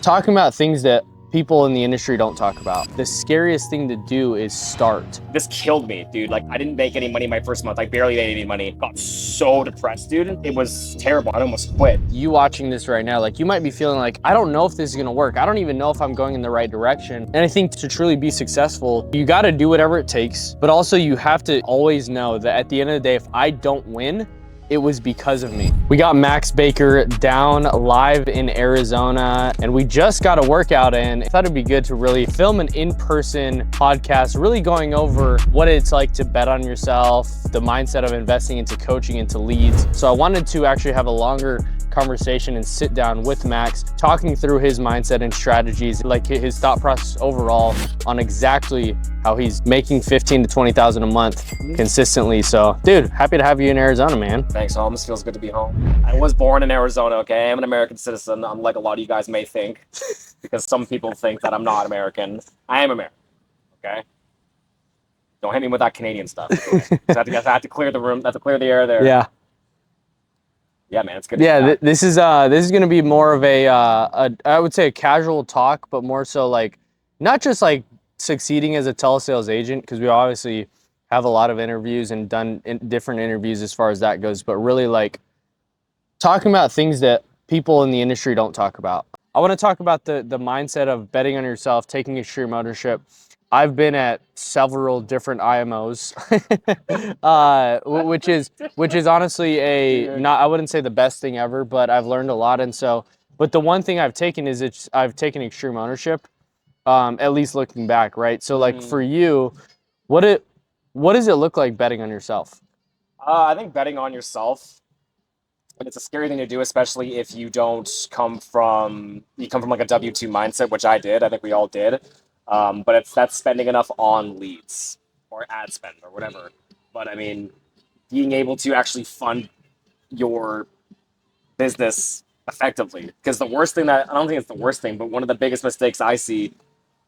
talking about things that people in the industry don't talk about. The scariest thing to do is start. This killed me, dude. Like, I didn't make any money my first month. I barely made any money. Got so depressed, dude. It was terrible. I almost quit. You watching this right now, like you might be feeling like, I don't know if this is gonna work. I don't even know if I'm going in the right direction. And I think to truly be successful, you gotta do whatever it takes, but also you have to always know that at the end of the day, if I don't win, it was because of me. We got Max Baker down live in Arizona, and we just got a workout in. I thought it'd be good to really film an in-person podcast, really going over what it's like to bet on yourself, the mindset of investing into coaching, into leads. So I wanted to actually have a longer conversation and sit down with Max, talking through his mindset and strategies, like his thought process overall on exactly how he's making 15 to 20,000 a month consistently. So dude, happy to have you in Arizona, man. Thanks, Holmes. Feels good to be home. I was born in Arizona, okay? I'm an American citizen, unlike a lot of you guys may think, because some people think that I'm not American. I am American, okay? Don't hit me with that Canadian stuff. Okay? I have to clear the room. I have to clear the air there. Yeah. Yeah, man, it's good. Yeah, this is gonna be more of a I would say a casual talk, but more so like not just like succeeding as a telesales agent, because we obviously have a lot of interviews and done different interviews as far as that goes, but really like talking about things that people in the industry don't talk about. I want to talk about the mindset of betting on yourself, taking extreme ownership. I've been at several different IMOs, which is honestly I wouldn't say the best thing ever, but I've learned a lot. And so, but the one thing I've taken is I've taken extreme ownership, at least looking back, right? So like for you, what does it look like betting on yourself? I think betting on yourself, and it's a scary thing to do, especially if you come from like a W-2 mindset, which I did. I think we all did. But that's spending enough on leads or ad spend or whatever. But I mean, being able to actually fund your business effectively. Because the worst thing I don't think it's the worst thing, but one of the biggest mistakes I see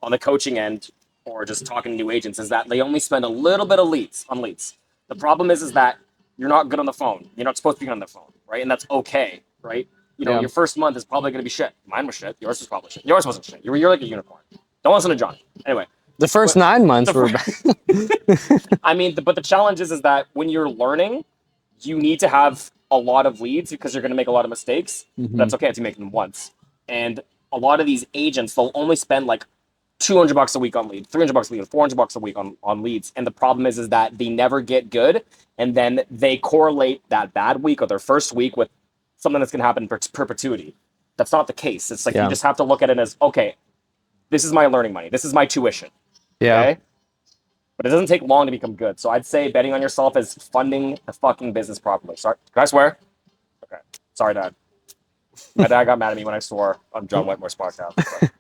on the coaching end or just talking to new agents is that they only spend a little bit of leads on leads. The problem is that you're not good on the phone. You're not supposed to be on the phone, right? And that's okay, right? Your first month is probably going to be shit. Mine was shit. Yours was probably shit. Yours wasn't shit. You're like a unicorn. Don't listen to Johnny. Anyway. The first 9 months were bad. I mean, but the challenge is that when you're learning, you need to have a lot of leads because you're going to make a lot of mistakes. Mm-hmm. That's okay if you make them once. And a lot of these agents, they'll only spend like $200 a week on leads, $300 a week, $400 a week on leads. And the problem is that they never get good. And then they correlate that bad week or their first week with something that's going to happen in perpetuity. That's not the case. It's like you just have to look at it as, okay, this is my learning money. This is my tuition. Yeah. Okay? But it doesn't take long to become good. So I'd say betting on yourself is funding the fucking business properly. Sorry. Can I swear? Okay. Sorry, Dad. My dad got mad at me when I swore on John Wetmore's podcast.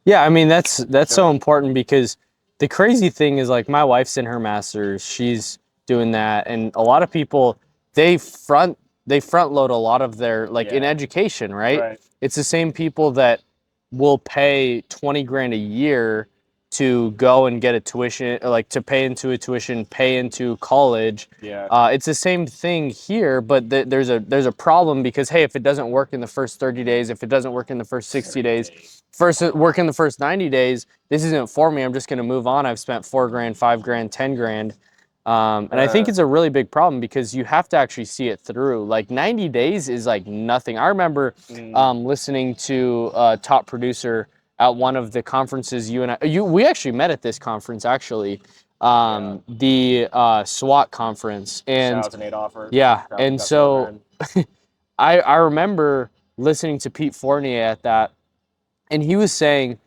Yeah, I mean, that's so important because the crazy thing is like my wife's in her master's. She's doing that. And a lot of people, they front load a lot of their, like in education, right? It's the same people that will pay 20 grand a year to go and get a tuition, like to pay into a tuition, pay into college. Yeah. It's the same thing here, but there's a problem because, hey, if it doesn't work in the first 30 days, if it doesn't work in the first 60 days, work in the first 90 days, this isn't for me. I'm just going to move on. I've spent 4 grand, 5 grand, 10 grand. And I think it's a really big problem because you have to actually see it through. Like 90 days is like nothing. I remember listening to a top producer at one of the conferences we actually met at this conference actually, the SWAT conference. And shout out to Nate Offer. Yeah, and so I remember listening to Pete Fournier at that, and he was saying,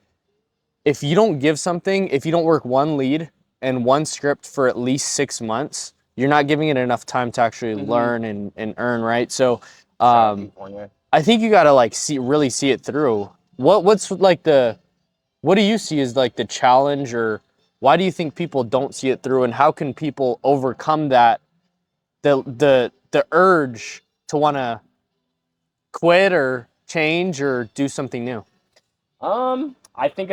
if you don't give something, if you don't work one lead and one script for at least 6 months, you're not giving it enough time to actually learn and earn, right? So I think you gotta like really see it through. What's like what do you see as like the challenge, or why do you think people don't see it through, and how can people overcome that, the urge to want to quit or change or do something new? I think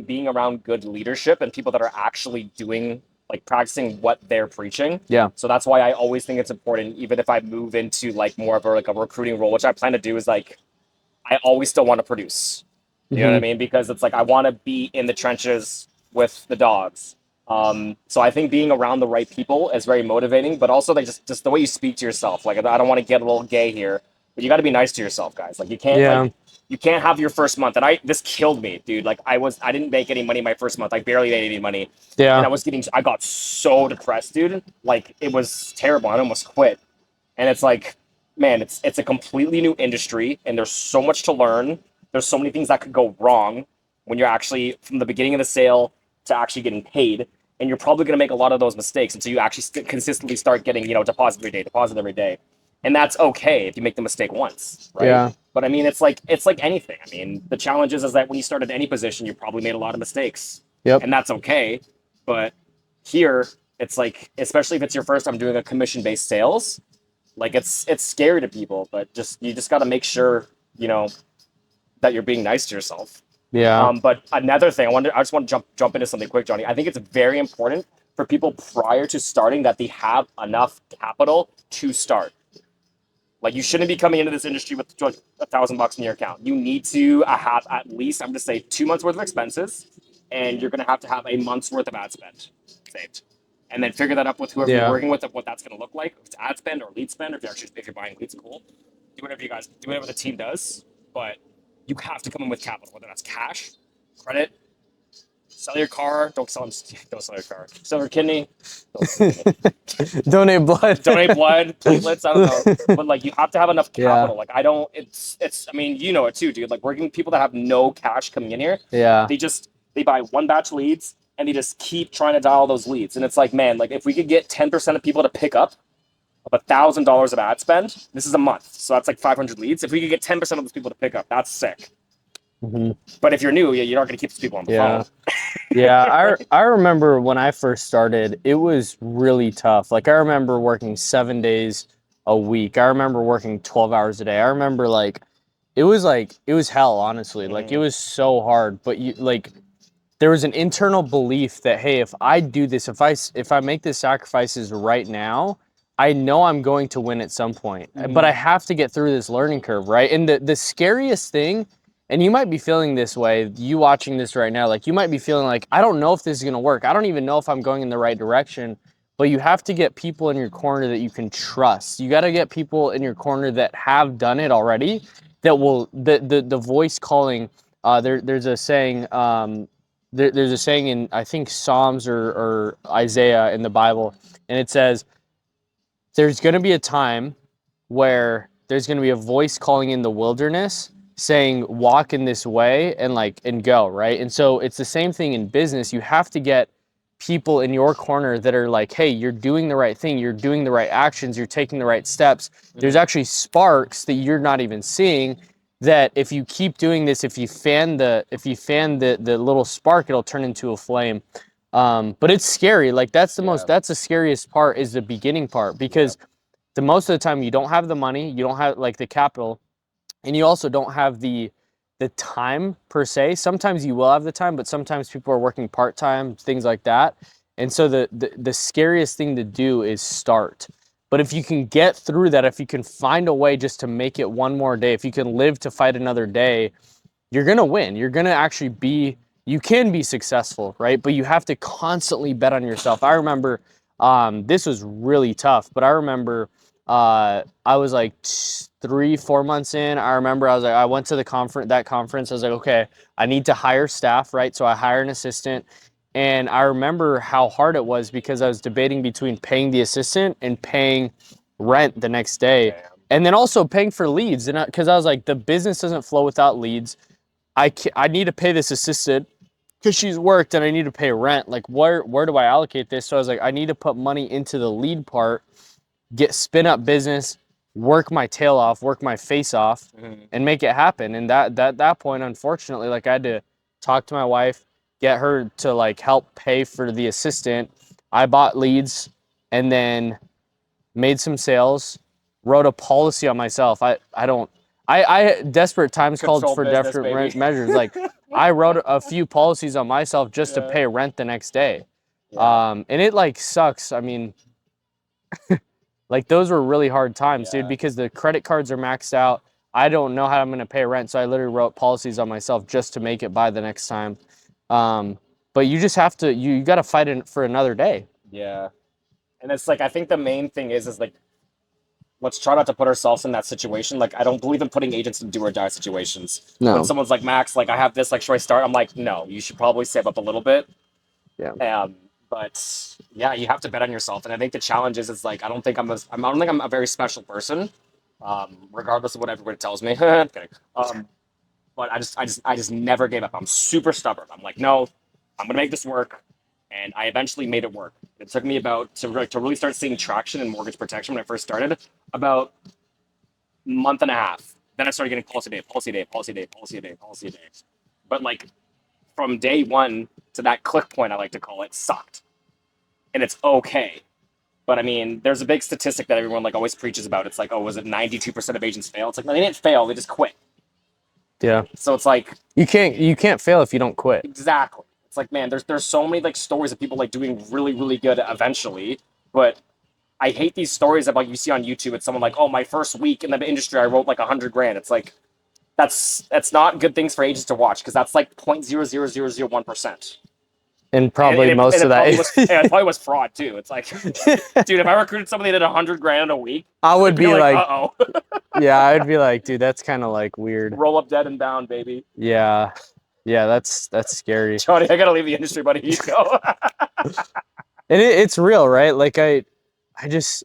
being around good leadership and people that are actually doing, like practicing what they're preaching. Yeah. So that's why I always think it's important, even if I move into like more of a recruiting role, which I plan to do, is like I always still want to produce. You know what I Hmm. mean? Because it's like I want to be in the trenches with the dogs. So I think being around the right people is very motivating, but also they just the way you speak to yourself. Like I don't want to get a little gay here, but you got to be nice to yourself, guys. Like Yeah. you can't have your first month. And this killed me, dude. Like I didn't make any money my first month. I barely made any money, and Yeah. I got so depressed, dude. Like it was terrible. I almost quit. And it's like, man, it's a completely new industry, and there's so much to learn. There's so many things that could go wrong when you're actually from the beginning of the sale to actually getting paid, and you're probably going to make a lot of those mistakes until you actually consistently start getting deposit every day, and that's okay if you make the mistake once, right? Yeah. But I mean, it's like anything. I mean, the challenge is that when you start at any position, you probably made a lot of mistakes, Yep. and that's okay. But here, it's like, especially if it's your first time doing a commission based sales, like it's scary to people, but you just got to make sure you know that you're being nice to yourself. Yeah. But another thing, I just want to jump into something quick, Johnny. I think it's very important for people prior to starting that they have enough capital to start. Like you shouldn't be coming into this industry with $1,000 in your account. You need to have at least, I'm going to say, 2 months worth of expenses, and you're going to have a month's worth of ad spend saved, and then figure that up with whoever you're Yeah. working with of what that's going to look like. If it's ad spend or lead spend, or if you're buying leads, cool. Do whatever the team does, but you have to come in with capital, whether that's cash, credit, sell your car. Don't sell your car. Sell your kidney. Don't sell your kidney. Donate blood. Donate blood, platelets. I don't know, but like you have to have enough Yeah. capital. Like I don't. It's. I mean, you know it too, dude. Like working with people that have no cash coming in here, Yeah. they buy one batch of leads and they just keep trying to dial those leads. And it's like, man, like if we could get 10% of people to pick up of $1,000 of ad spend, this is a month, so that's like 500 leads. If we could get 10% of those people to pick up, that's sick. Hmm. But if you're new, you're not going to keep these people on the Yeah. phone. Yeah, I remember when I first started, it was really tough. Like I remember working 7 days a week. I remember working 12 hours a day. I remember like it was hell, honestly. Like it Mm-hmm. was so hard, but you like there was an internal belief that hey, if I do this, if I make the sacrifices right now, I know I'm going to win at some point. But I Mm-hmm. have to get through this learning curve, right? And the scariest thing, and you might be feeling this way, you watching this right now, like you might be feeling like I don't know if this is going to work. I don't even know if I'm going in the right direction. But you have to get people in your corner that you can trust. You got to get people in your corner that have done it already, that will the voice calling. There's a saying. There's a saying in I think Psalms or Isaiah in the Bible, and it says there's going to be a time where there's going to be a voice calling in the wilderness saying walk in this way and go, right? And so it's the same thing in business. You have to get people in your corner that are like, hey, you're doing the right thing, you're doing the right actions, you're taking the right steps. There's actually sparks that you're not even seeing, that if you keep doing this, if you fan the little spark, it'll turn into a flame. But it's scary. Like Yeah. that's the scariest part, is the beginning part, Yeah. because the most of the time you don't have the money, you don't have like the capital, and you also don't have the time per se. Sometimes you will have the time, but sometimes people are working part-time, things like that. And so the scariest thing to do is start. But if you can get through that, if you can find a way just to make it one more day, if you can live to fight another day, you're gonna win. You're gonna actually be, you can be successful, right? But you have to constantly bet on yourself. I remember this was really tough, but I remember I was like 3, 4 months in. I remember I went to that conference. I was like, okay, I need to hire staff, right? So I hire an assistant. And I remember how hard it was, because I was debating between paying the assistant and paying rent the next day. Damn. And then also paying for leads. And because I was like, the business doesn't flow without leads. I need to pay this assistant because she's worked, and I need to pay rent. Like where do I allocate this? So I was like, I need to put money into the lead part, spin up business, work my tail off, work my face off, Mm-hmm. and make it happen. And that point, unfortunately, like I had to talk to my wife, get her to like help pay for the assistant. I bought leads, and then made some sales, wrote a policy on myself. I don't I desperate times called Control for business, desperate baby. measures. Like I wrote a few policies on myself just to Yeah. pay rent the next day. Yeah. And it like sucks. I mean, like those were really hard times, dude, Yeah. because the credit cards are maxed out. I don't know how I'm going to pay rent. So I literally wrote policies on myself just to make it by the next time. But you just have to, you got to fight it for another day. Yeah. And it's like, I think the main thing is like, let's try not to put ourselves in that situation. Like, I don't believe in putting agents in do or die situations. When No. someone's like, Max, like, I have this, like, should I start? I'm like, no, you should probably save up a little bit. Yeah. But yeah, you have to bet on yourself. And I think the challenge is like, I don't think I'm a very special person, regardless of what everybody tells me. I'm kidding. But I just never gave up. I'm super stubborn. I'm like, no, I'm gonna make this work, and I eventually made it work. It took me about to really start seeing traction in mortgage protection when I first started, about a month and a half. Then I started getting policy day, policy day, policy day, policy day, policy day. But like from day one to that click point, I like to call it, sucked, and it's okay. But I mean, there's a big statistic that everyone like always preaches about. It's like, oh, was it 92% of agents fail? It's like, no, they didn't fail. They just quit. Yeah. So it's like, you can't fail if you don't quit. exactly. It's like, man, there's so many like stories of people like doing really, really good eventually. But I hate these stories about you see on YouTube. It's someone like, oh, my first week in the industry, I wrote like 100 grand. It's like, that's not good things for agents to watch, because that's like 0.00001%. And probably most of that it probably was fraud too. It's like, dude, if I recruited somebody that did 100 grand in a week, I would be like, uh-oh. yeah, I'd be like, dude, that's kind of like weird. Roll up dead and bound, baby. Yeah. Yeah, that's scary. Johnny, I gotta leave the industry, buddy. You go. And it's real, right? Like I just,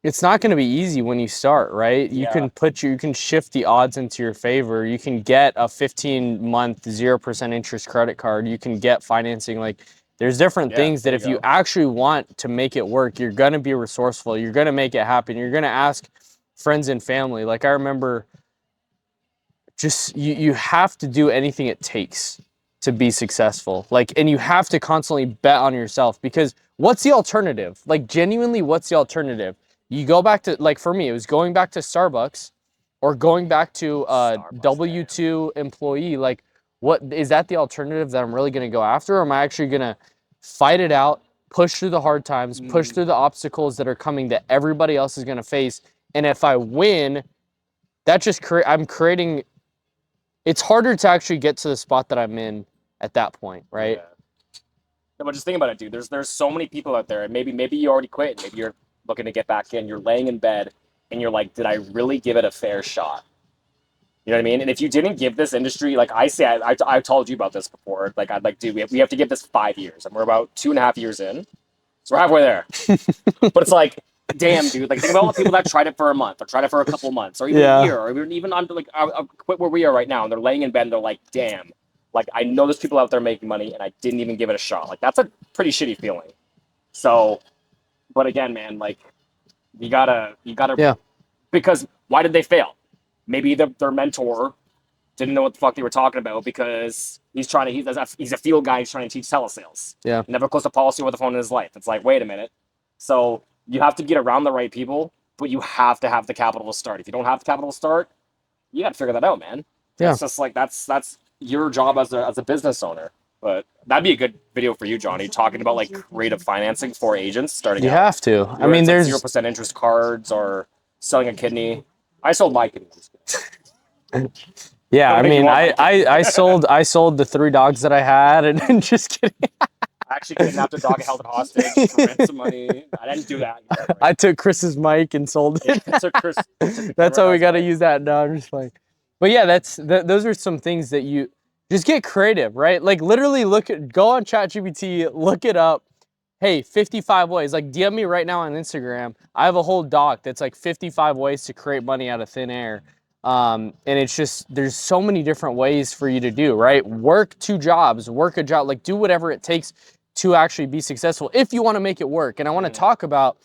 it's not going to be easy when you start, right? You can shift the odds into your favor. You can get a 15-month 0% interest credit card. You can get financing. Like there's different things that if you actually want to make it work, you're going to be resourceful. You're going to make it happen. You're going to ask friends and family. Like I remember, just you have to do anything it takes to be successful. Like, and you have to constantly bet on yourself, because what's the alternative? Like genuinely, what's the alternative? You go back to, like for me, it was going back to Starbucks or going back to W-2 employee. Like, what is that the alternative that I'm really going to go after? Or am I actually going to fight it out, push through the hard times, push through the obstacles that are coming that everybody else is going to face? And if I win, that just I'm creating, it's harder to actually get to the spot that I'm in at that point, right? Yeah. No, but just think about it, dude. There's so many people out there, and maybe you already quit. Maybe you're looking to get back in. You're laying in bed, and you're like, did I really give it a fair shot? You know what I mean? And if you didn't give this industry, like I say, I've told you about this before. Like I'd like, dude, we have to give this 5 years, and we're about 2.5 years in, so we're halfway there. But it's like, damn, dude. Like think about all the people that tried it for a month, or tried it for a couple months, or even a year, or even on like I'll quit where we are right now, and they're laying in bed, and they're like, damn. Like I know there's people out there making money, and I didn't even give it a shot. Like that's a pretty shitty feeling. So, but again, man, like you gotta, because why did they fail? Maybe their mentor didn't know what the fuck they were talking about, because he's a field guy. He's trying to teach telesales. Yeah. Never closed a policy with a phone in his life. It's like, wait a minute. So you have to get around the right people, but you have to have the capital to start. If you don't have the capital to start, you got to figure that out, man. Yeah. It's just like, that's your job as a business owner. But that'd be a good video for you, Johnny, talking about like creative financing for agents starting out. You have to. I mean, there's 0% interest cards or selling a kidney. I sold my kidney. Yeah, I mean, I sold the 3 dogs that I had, and just kidding. I actually kidnapped a dog and held it hostage for ransom money. I didn't do that. Right? I took Chris's mic and sold it. Yeah, that's how we got to use that. No, I'm just like, but yeah, those are some things that you just get creative, right? Like literally go on ChatGPT, look it up. Hey, 55 ways. Like DM me right now on Instagram. I have a whole doc that's like 55 ways to create money out of thin air. And it's just, there's so many different ways for you to do, right? Work 2 jobs, work a job, like do whatever it takes to actually be successful if you want to make it work. And I want to talk about,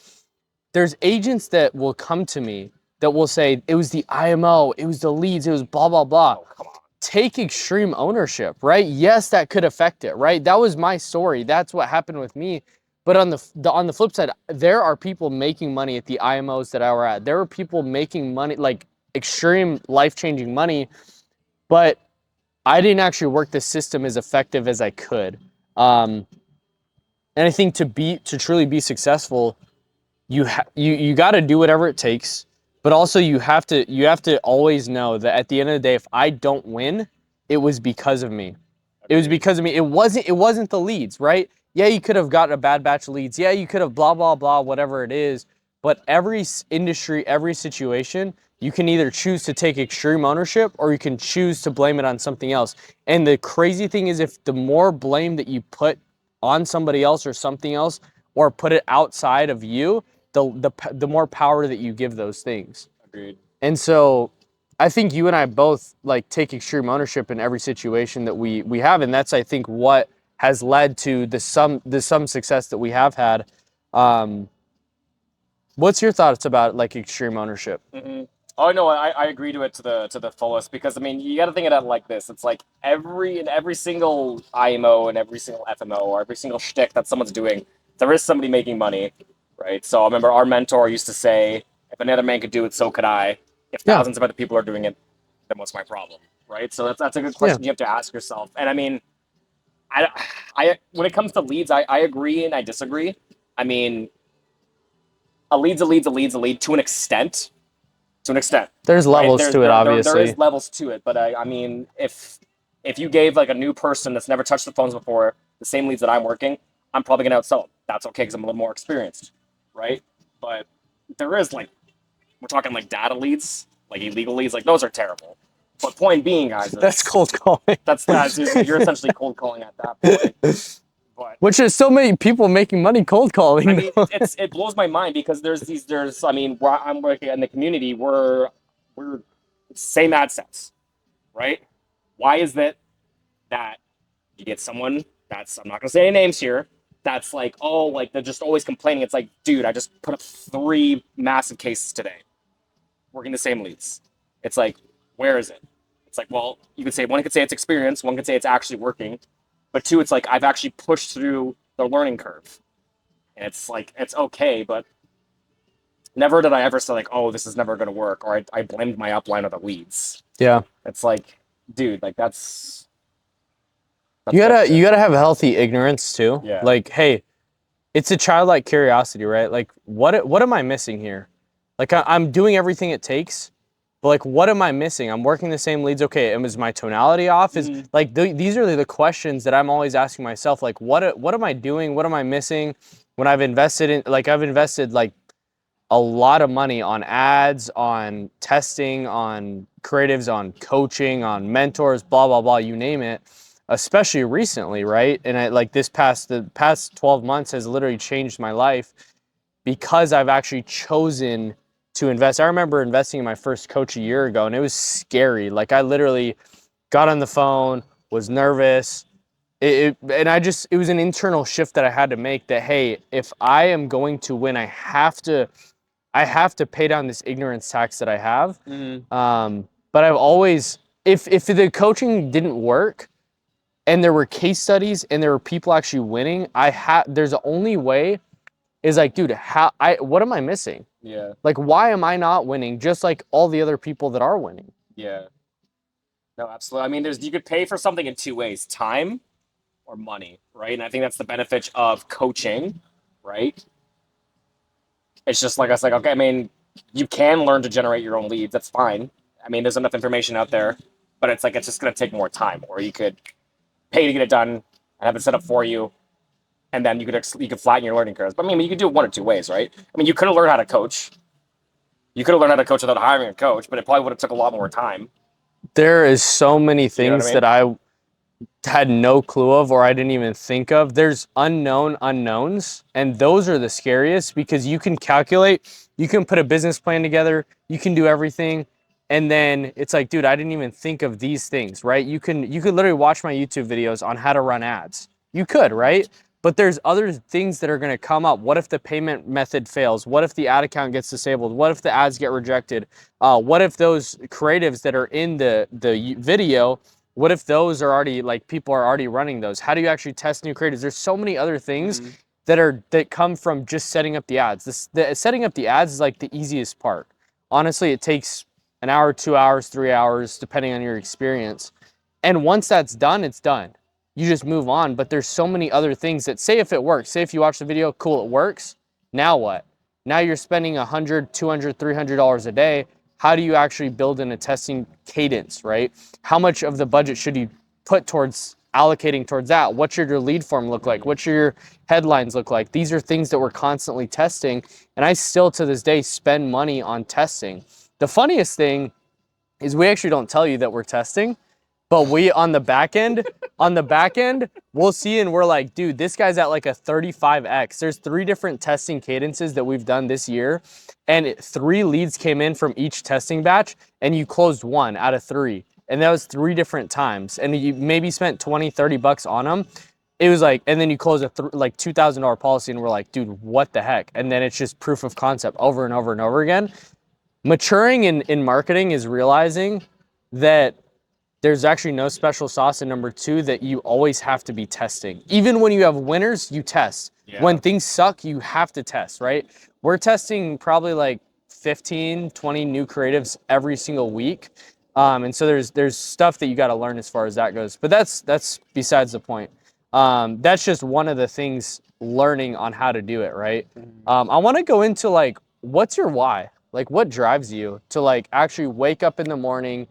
there's agents that will come to me that will say, it was the IMO, it was the leads, it was blah, blah, blah. Oh, come on. Take extreme ownership, right? Yes, that could affect it, right? That was my story. That's what happened with me. But on the flip side, there are people making money at the IMOs that I were at. There were people making money, like extreme life-changing money, but I didn't actually work the system as effective as I could. And I think to truly be successful, you got to do whatever it takes, But also you have to always know that at the end of the day, if I don't win, it was because of me. It was because of me. It wasn't the leads, right? Yeah, you could have gotten a bad batch of leads. Yeah, you could have blah, blah, blah, whatever it is. But every industry, every situation, you can either choose to take extreme ownership or you can choose to blame it on something else. And the crazy thing is, if the more blame that you put on somebody else or something else, or put it outside of you, the more power that you give those things. Agreed. And so I think you and I both like take extreme ownership in every situation that we have, and that's, I think, what has led to the some success that we have had. What's your thoughts about like extreme ownership? Mm-hmm. Oh no, I agree to it to the fullest, because I mean you got to think of it like this. It's like every single IMO and every single FMO or every single shtick that someone's doing, there is somebody making money, right? So I remember our mentor used to say, "If another man could do it, so could I. If Yeah. thousands of other people are doing it, then what's my problem?" Right? So that's a good question you have to ask yourself. And I mean, I when it comes to leads, I agree and I disagree. I mean, a lead's a lead's a lead's a lead to an extent. To an extent. There's Right? levels to it, there obviously. is levels to it, but I mean, if you gave like a new person that's never touched the phones before the same leads that I'm working, I'm probably gonna outsell them. That's okay because I'm a little more experienced, right? But there is like, we're talking like data leads, like illegal leads, like those are terrible. But point being, guys, That's cold calling. That's you're essentially cold calling at that point. But which is so many people making money cold calling. I mean, it blows my mind because there's I mean, where I'm working in the community, we're same ad sets, right? Why is that you get someone that's, I'm not gonna say any names here, that's like, oh, like they're just always complaining. It's like, dude, I just put up 3 massive cases today, working the same leads. It's like, where is it? It's like, well, you could say, one could say it's experience, one could say it's actually working, but 2, it's like I've actually pushed through the learning curve. And it's like, it's okay, but never did I ever say like, oh, this is never going to work, or I blamed my upline or the leads. Yeah. It's like, dude, like that's you gotta have healthy ignorance too. Yeah. Like, hey, it's a childlike curiosity, right? Like, what am I missing here? Like, I'm doing everything it takes, but like, what am I missing? I'm working the same leads. Okay, is my tonality off? Is like these are the questions that I'm always asking myself. Like, what am I doing? What am I missing? When I've invested like a lot of money on ads, on testing, on creatives, on coaching, on mentors, blah, blah, blah, you name it, especially recently, right? And the past 12 months has literally changed my life because I've actually chosen to invest. I remember investing in my first coach a year ago, and it was scary. Like, I literally got on the phone, was nervous. It was an internal shift that I had to make, that, hey, if I am going to win, I have to pay down this ignorance tax that I have. But I've always, if the coaching didn't work and there were case studies and there were people actually winning, there's the only way is like, dude, what am I missing? Yeah. Like, why am I not winning just like all the other people that are winning? Yeah. No, absolutely. I mean, you could pay for something in 2 ways: time or money, right? And I think that's the benefit of coaching, right? It's just like I was like, okay, I mean, you can learn to generate your own leads. That's fine. I mean, there's enough information out there, but it's like, it's just going to take more time. Or you could pay to get it done and have it set up for you, and then you could flatten your learning curves. But I mean, you could do it 1 or 2 ways, right? I mean, you could have learned how to coach. You could have learned how to coach without hiring a coach, but it probably would have took a lot more time. There is so many things You know what I mean? that I had no clue of, or I didn't even think of. There's unknown unknowns, and those are the scariest, because you can calculate, you can put a business plan together, you can do everything, and then it's like, dude, I didn't even think of these things, right? You could literally watch my YouTube videos on how to run ads. You could, right? But there's other things that are going to come up. What if the payment method fails? What if the ad account gets disabled? What if the ads get rejected? What if those creatives that are in the video, what if those are already, like, people are already running those? How do you actually test new creatives? There's so many other things that come from just setting up the ads. Setting up the ads is like the easiest part. Honestly, it takes an hour, 2 hours, 3 hours, depending on your experience. And once that's done, it's done. You just move on. But there's so many other things that, say if it works, say if you watch the video, cool, it works. Now what? Now you're spending $100, $200, $300 a day. How do you actually build in a testing cadence, right? How much of the budget should you put towards allocating towards that? What should your lead form look like? What should your headlines look like? These are things that we're constantly testing. And I still to this day spend money on testing. The funniest thing is we actually don't tell you that we're testing, but we on the back end, we'll see and we're like, dude, this guy's at like a 35x. There's 3 different testing cadences that we've done this year, and 3 leads came in from each testing batch, and you closed 1 out of 3. And that was 3 different times. And you maybe spent 20, 30 bucks on them. It was like, and then you close a like $2,000 policy, and we're like, dude, what the heck? And then it's just proof of concept over and over and over again. Maturing in marketing is realizing that there's actually no special sauce. And number 2, that you always have to be testing. Even when you have winners, you test. Yeah. When things suck, you have to test, right? We're testing probably like 15, 20 new creatives every single week. And so there's stuff that you got to learn as far as that goes. But that's besides the point. That's just one of the things, learning on how to do it, right? I want to go into like, what's your why? Like, what drives you to like actually wake up in the morning,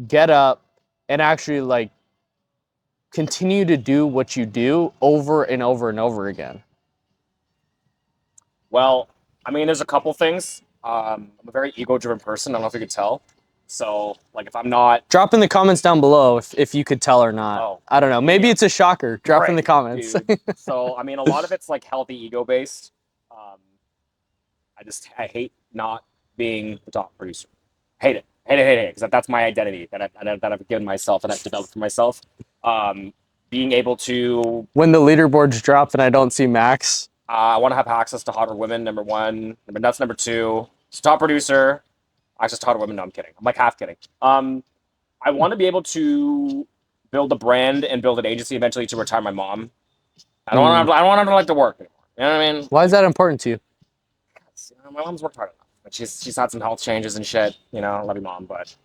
get up, and actually like continue to do what you do over and over and over again? Well, I mean, there's a couple things. I'm a very ego-driven person. I don't know if you could tell. So, like, if I'm not... Drop in the comments down below if you could tell or not. Oh, I don't know. Maybe it's a shocker. Drop in the comments. So, I mean, a lot of it's, like, healthy ego-based. I hate not being the top producer. Hate it. Hate it. Because that's my identity that I've given myself and I've developed for myself. Being able to... When the leaderboards drop and I don't see Max... I want to have access to hotter women, number 1. That's number 2. So top producer, access to hotter women. No, I'm kidding. I'm like half kidding. I want to be able to build a brand and build an agency eventually to retire my mom. I don't want her to like to work anymore. You know what I mean? Why is that important to you? My mom's worked hard enough. But she's had some health changes and shit. You know, I love you, Mom, but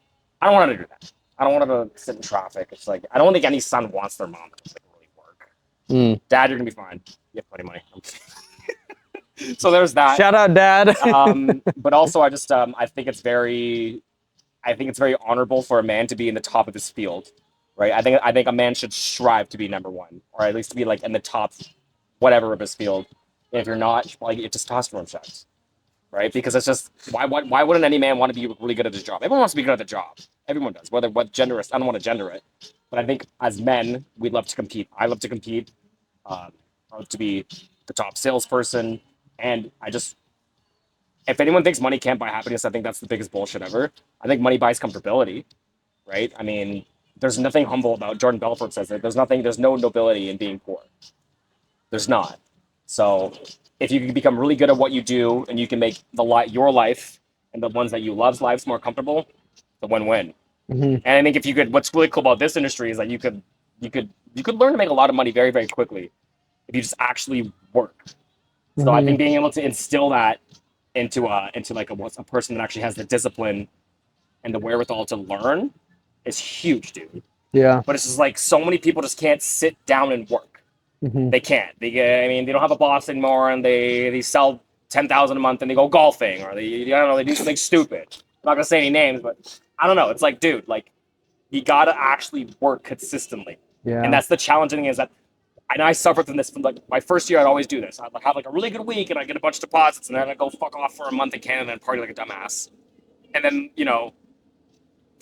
I don't want her to do that. I don't want her to sit in traffic. It's like, I don't think any son wants their mom to like, really work. Dad, you're gonna be fine. You have plenty of money. So there's that. Shout out, Dad. But also, I think it's very honorable for a man to be in the top of his field, right? I think a man should strive to be number 1, or at least to be like in the top, whatever of his field. And if you're not, like, it's testosterone shots, right? Because it's just why wouldn't any man want to be really good at his job? Everyone wants to be good at the job. Everyone does. What gender is, I don't want to gender it, but I think as men we love to compete. I love to compete. I love to be the top salesperson. And if anyone thinks money can't buy happiness, I think that's the biggest bullshit ever. I think money buys comfortability, right? I mean, there's nothing humble about, Jordan Belfort says it, there's no nobility in being poor. There's not. So if you can become really good at what you do and you can make your life and the ones that you love's lives more comfortable, the win-win. And I think what's really cool about this industry is that you could learn to make a lot of money very, very quickly if you just actually work. So I think being able to instill that into like a person that actually has the discipline and the wherewithal to learn is huge, dude. Yeah. But it's just like so many people just can't sit down and work. They can't. They don't have a boss anymore, and they sell $10,000 a month and they go golfing, or they do something stupid. I'm not gonna say any names, but I don't know. It's like, dude, like you gotta actually work consistently. Yeah. And that's the challenging thing is that. And I suffered from this from like my first year. I'd always do this. I'd have like a really good week, and I get a bunch of deposits, and then I go fuck off for a month in Canada and party like a dumbass. And then the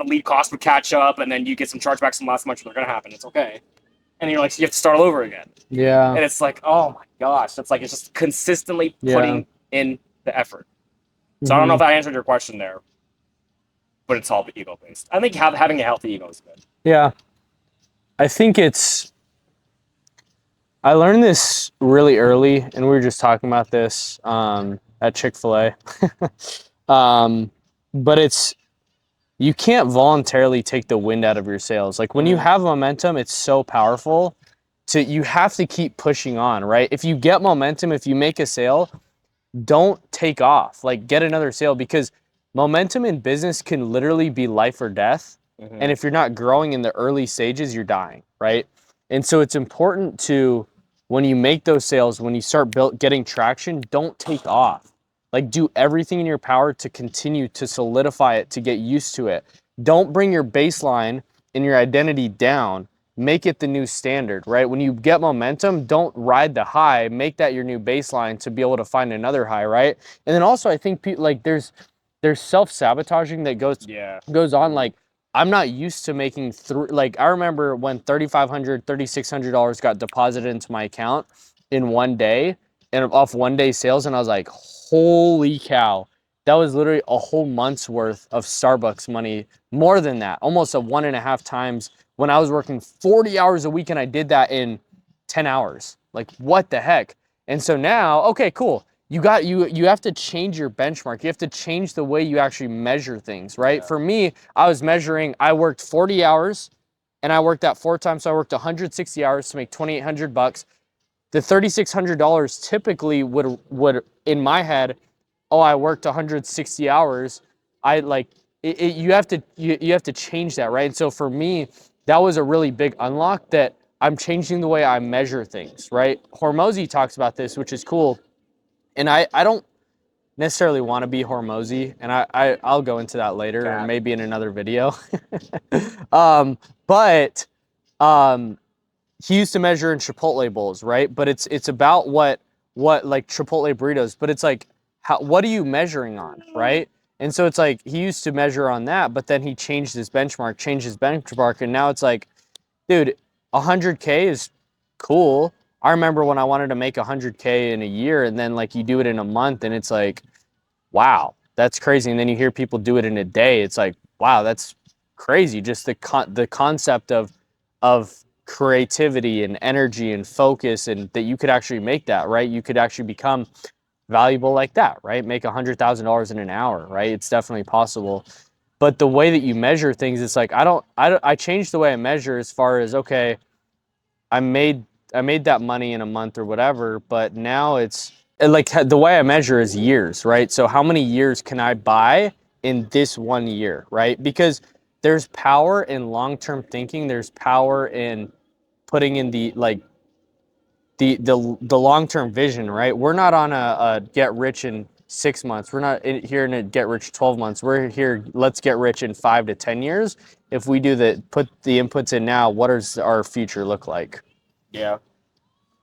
lead cost would catch up, and then you get some chargebacks from last month. They're gonna happen. It's okay. And you're like, so you have to start all over again. Yeah. And it's like, oh my gosh, it's just consistently putting in the effort. So I don't know if I answered your question there, but it's all ego based. I think having a healthy ego is good. Yeah. I think I learned this really early, and we were just talking about this at Chick-fil-A. But you can't voluntarily take the wind out of your sails. Like when you have momentum, it's so powerful. You have to keep pushing on, right? If you get momentum, if you make a sale, don't take off. Like get another sale, because momentum in business can literally be life or death. And if you're not growing in the early stages, you're dying, right? And so it's important to, when you make those sales, when you start getting traction, don't take off. Like, do everything in your power to continue to solidify it, to get used to it. Don't bring your baseline and your identity down. Make it the new standard, right? When you get momentum, don't ride the high. Make that your new baseline to be able to find another high, right? And then also, I think like there's self-sabotaging that goes on. Like, I'm not used to making like, I remember when $3,500, $3,600 got deposited into my account in one day and off one day sales, and I was like, holy cow, that was literally a whole month's worth of Starbucks money. More than that, almost a 1.5 times when I was working 40 hours a week, and I did that in 10 hours. Like, what the heck? And so now, okay, cool. You have to change your benchmark. You have to change the way you actually measure things, right? For me, I worked 40 hours and I worked that 4 times. So I worked 160 hours to make 2,800 bucks. The $3,600 typically would in my head, oh, I worked 160 hours. I like you have to change that, right? And so for me, that was a really big unlock, that I'm changing the way I measure things, right? Hormozy talks about this, which is cool. And I don't necessarily want to be Hormozy, and I'll go into that later, or maybe in another video. But he used to measure in Chipotle bowls, right? But it's about what like Chipotle burritos, but it's like, what are you measuring on, right? And so it's like he used to measure on that, but then he changed his benchmark, and now it's like, dude, 100K is cool. I remember when I wanted to make 100K in a year, and then like you do it in a month, and it's like, wow, that's crazy. And then you hear people do it in a day. It's like, wow, that's crazy. Just the concept of creativity and energy and focus, and that you could actually make that, right? You could actually become valuable like that, right? Make $100,000 in an hour, right? It's definitely possible. But the way that you measure things, it's like, I changed the way I measure, as far as, okay, I made that money in a month or whatever, but now it's like, the way I measure is years, right? So how many years can I buy in this 1 year, right? Because there's power in long-term thinking. There's power in putting in the like the long-term vision, right? We're not on a get rich in 6 months. We're not here in a get rich 12 months. We're here, let's get rich in 5 to 10 years. If we put the inputs in now, what does our future look like? Yeah,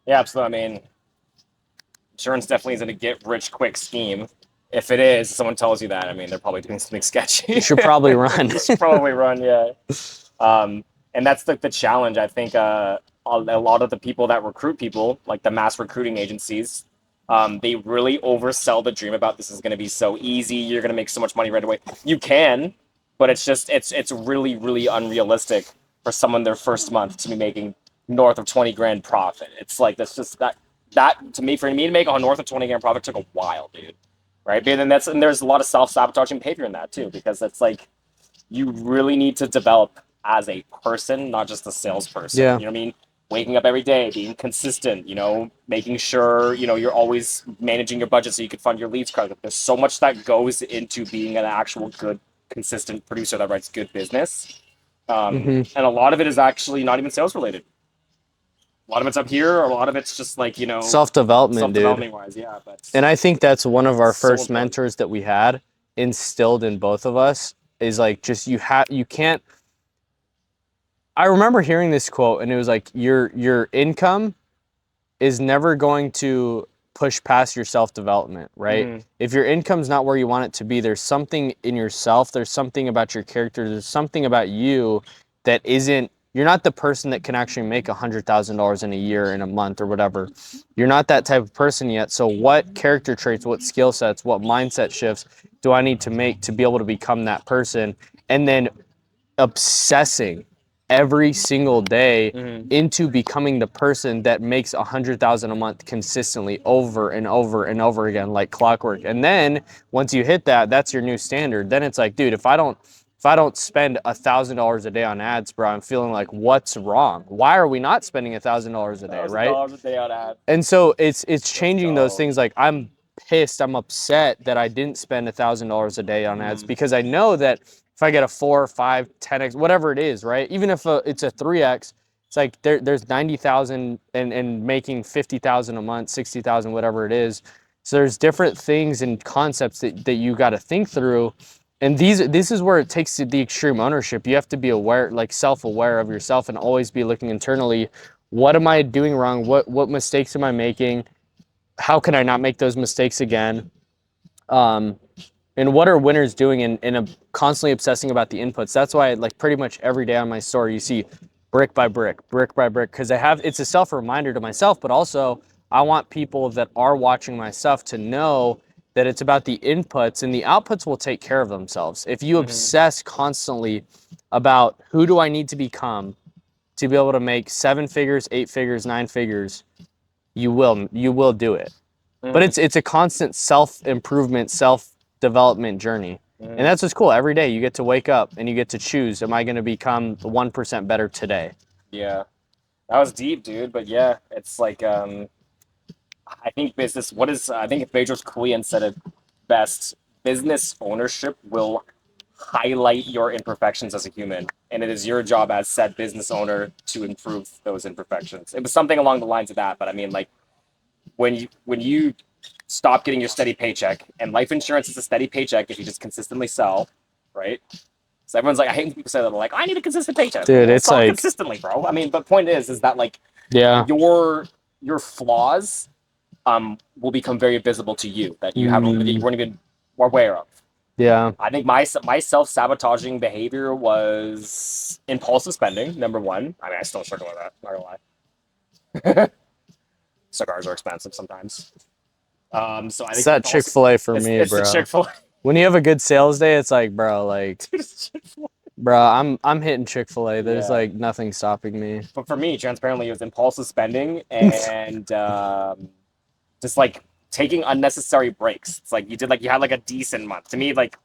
absolutely. I mean, insurance definitely isn't a get rich quick scheme. If it is, someone tells you that, I mean, they're probably doing something sketchy. You should probably run. You should probably run, yeah. And that's the challenge. I think a lot of the people that recruit people, like the mass recruiting agencies, they really oversell the dream about this is going to be so easy. You're going to make so much money right away. You can, but it's really, really unrealistic for someone their first month to be making north of 20 grand profit. It's like, that's just that to me, for me to make a north of 20 grand profit took a while, dude. Right? But then there's a lot of self-sabotaging behavior in that too, because it's like, you really need to develop as a person, not just a salesperson. Yeah. You know what I mean? Waking up every day, being consistent, making sure, you're always managing your budget so you can fund your leads correctly. There's so much that goes into being an actual good, consistent producer that writes good business. And a lot of it is actually not even sales related. A lot of it's up here, or a lot of it's just like, self-development, dude. wise, yeah. But And I think that's one of our so first important. mentors that we had instilled in both of us, is like, just you can't. I remember hearing this quote, and it was like, your income is never going to push past your self-development, right? If your income's not where you want it to be, there's something in yourself, there's something about your character, there's something about you that isn't, you're not the person that can actually make $100,000 in a year, in a month, or whatever. You're not that type of person yet. So what character traits, what skill sets, what mindset shifts do I need to make to be able to become that person? And then obsessing every single day into becoming the person that makes 100,000 a month consistently, over and over and over again, like clockwork. And then once you hit that, that's your new standard. Then it's like, dude, if I don't spend $1,000 a day on ads, bro, I'm feeling like, what's wrong? Why are we not spending $1,000 a day, right? $1,000 a day on ads. And so it's changing those things. Like, I'm pissed, I'm upset that I didn't spend $1,000 a day on ads, because I know that if I get a 4, 5, 10x, whatever it is, right? Even if it's a 3x, it's like there's 90,000 and making 50,000 a month, 60,000, whatever it is. So there's different things and concepts that you got to think through. And this is where it takes the extreme ownership. You have to be aware, like self-aware of yourself, and always be looking internally. What am I doing wrong? What mistakes am I making? How can I not make those mistakes again? Um, and what are winners doing in constantly obsessing about the inputs? That's why, like, pretty much every day on my story, you see brick by brick, because it's a self reminder to myself, but also I want people that are watching my stuff to know that it's about the inputs, and the outputs will take care of themselves. If you obsess constantly about who do I need to become to be able to make 7 figures, 8 figures, 9 figures, you will do it. But it's a constant self-improvement, self-development journey. And that's what's cool. Every day you get to wake up and you get to choose, am I going to become 1% better today? Yeah. That was deep, dude. But yeah, it's like I think business. What is I think Bezos Kulian said it best. Business ownership will highlight your imperfections as a human, and it is your job as said business owner to improve those imperfections. It was something along the lines of that, but I mean, like when you stop getting your steady paycheck, and life insurance is a steady paycheck if you just consistently sell, right? So everyone's like, I hate when people say that. They're like, I need a consistent paycheck. Dude, Well, it's sell like, consistently, bro. I mean, but point is that like yeah. your flaws will become very visible to you that you weren't even aware of. Yeah. I think my self-sabotaging behavior was impulsive spending, number one. I mean, I still struggle with that, not gonna lie. Cigars are expensive sometimes. So I It's think that Chick-fil-A for me, it's the bro. Chick-fil-A. When you have a good sales day, it's like, bro, like, It's Chick-fil-A. bro, I'm hitting Chick-fil-A. There's Yeah. like nothing stopping me. But for me, transparently, it was impulsive spending and just like taking unnecessary breaks. It's like you had like a decent month. To me, like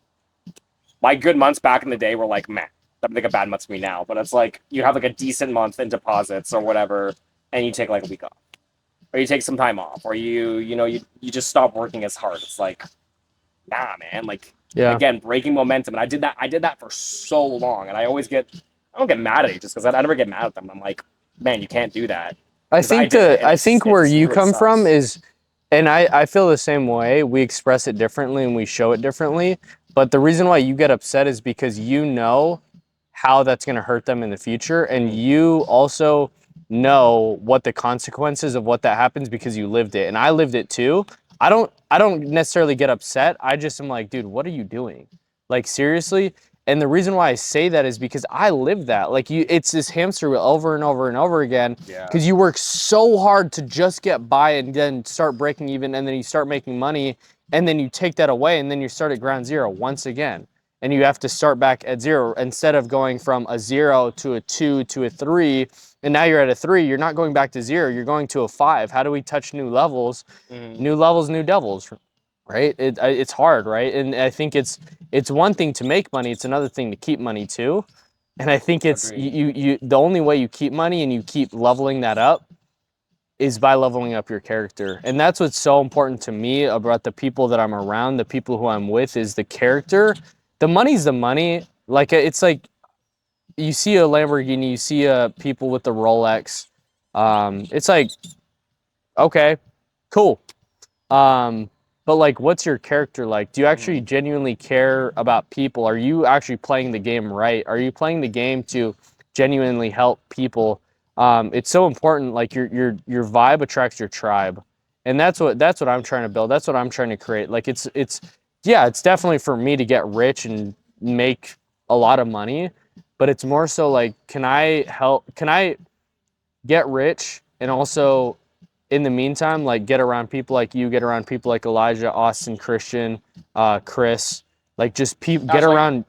my good months back in the day were like, meh. That'd be like a bad month for me now. But it's like you have like a decent month in deposits or whatever, and you take like a week off, or you take some time off, or you just stop working as hard. It's like, nah, man. Like Yeah. again, breaking momentum, and I did that for so long, and I don't get mad at it just because I never get mad at them. I'm like, man, you can't do that. I 'Cause think did, and I think where it you really come from sucks. is, and I feel the same way. We express it differently and we show it differently. But the reason why you get upset is because you know how that's going to hurt them in the future, and you also know what the consequences of what that happens because you lived it, and I lived it too. I don't necessarily get upset. I just am like, dude, what are you doing? Like, seriously? And the reason why I say that is because I lived that. Like, it's this hamster wheel over and over and over again. Yeah. Because you work so hard to just get by and then start breaking even, and then you start making money, and then you take that away, and then you start at ground zero once again. And you have to start back at zero instead of going from a 0 to a 2 to a 3. And now you're at a 3. You're not going back to 0. You're going to a 5. How do we touch new levels? New levels, new devils, right? It's hard, right? And I think it's one thing to make money. It's another thing to keep money too. And I think it's you the only way you keep money and you keep leveling that up is by leveling up your character. And that's what's so important to me about the people that I'm around, the people who I'm with, is the character. The money's the money. Like, it's like you see a Lamborghini, you see people with the Rolex. It's like, okay, cool. But like, what's your character like? Do you actually genuinely care about people? Are you actually playing the game right? Are you playing the game to genuinely help people? It's so important. Like, your vibe attracts your tribe, and that's what I'm trying to build. That's what I'm trying to create. Like, it's yeah, it's definitely for me to get rich and make a lot of money, but it's more so like, can I help? Can I get rich and also in the meantime, like, get around people like you, get around people like Elijah, Austin, Christian, Chris, like, just get around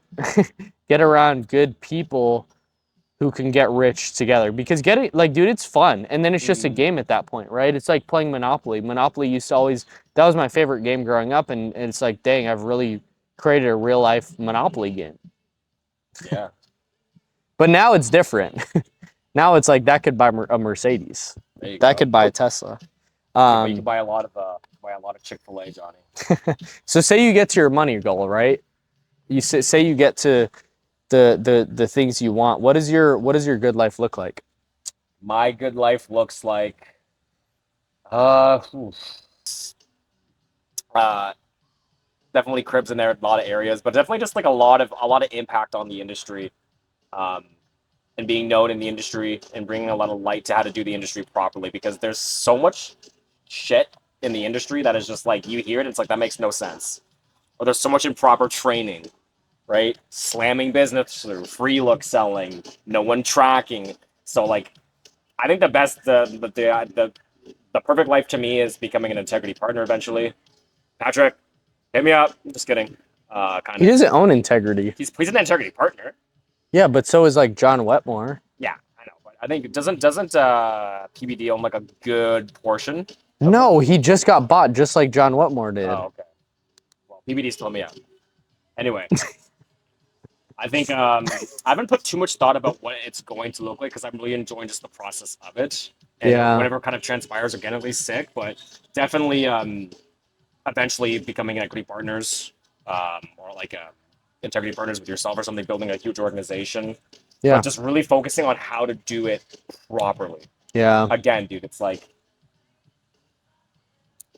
get around good people who can get rich together, because getting, like, dude, it's fun, and then it's just a game at that point, right? It's like playing Monopoly used to always, that was my favorite game growing up, and it's like, dang, I've really created a real life Monopoly game. Yeah. But now it's different. Now it's like, that could buy a Mercedes, that could buy a Tesla. You can buy a lot of Chick-fil-A, Johnny. So say you get to your money goal, right? You say you get to the things you want. What does your good life look like? My good life looks like uh oof. Uh, definitely cribs in there in a lot of areas, but definitely just like a lot of impact on the industry, um, and being known in the industry and bringing a lot of light to how to do the industry properly. Because there's so much shit in the industry that is just like you hear it, it's like that makes no sense. Or there's so much improper training, right? Slamming business through, free look selling, no one tracking. So like, I think the best, the perfect life to me is becoming an integrity partner eventually. Patrick, hit me up. Just kidding. Kind He of. doesn't own integrity. He's an integrity partner. Yeah, but so is like John Wetmore. Yeah, I know, but I think doesn't PBD own like a good portion? No, he just got bought just like John Wetmore did. Oh, okay. Well, PBD's told me out. Anyway, I think I haven't put too much thought about what it's going to look like because I'm really enjoying just the process of it. And Yeah. whatever kind of transpires organically, sick. But definitely, eventually becoming equity partners, or like integrity partners with yourself or something, building a huge organization. Yeah. But just really focusing on how to do it properly. Yeah. Again, dude, it's like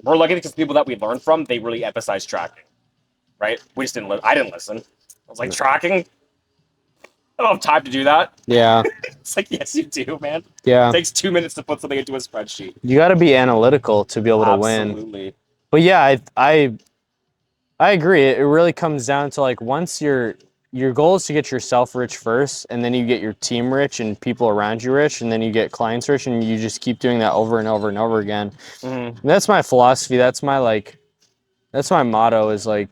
we're lucky because people that we learn from, they really emphasize tracking, right? We just didn't. I didn't listen. I was like, tracking. I don't have time to do that. Yeah. It's like, yes, you do, man. Yeah. It takes 2 minutes to put something into a spreadsheet. You got to be analytical to be able to win. Absolutely. But yeah, I agree. It really comes down to like once your goal is to get yourself rich first, and then you get your team rich and people around you rich, and then you get clients rich, and you just keep doing that over and over and over again. Mm-hmm. That's my philosophy. That's my motto is like,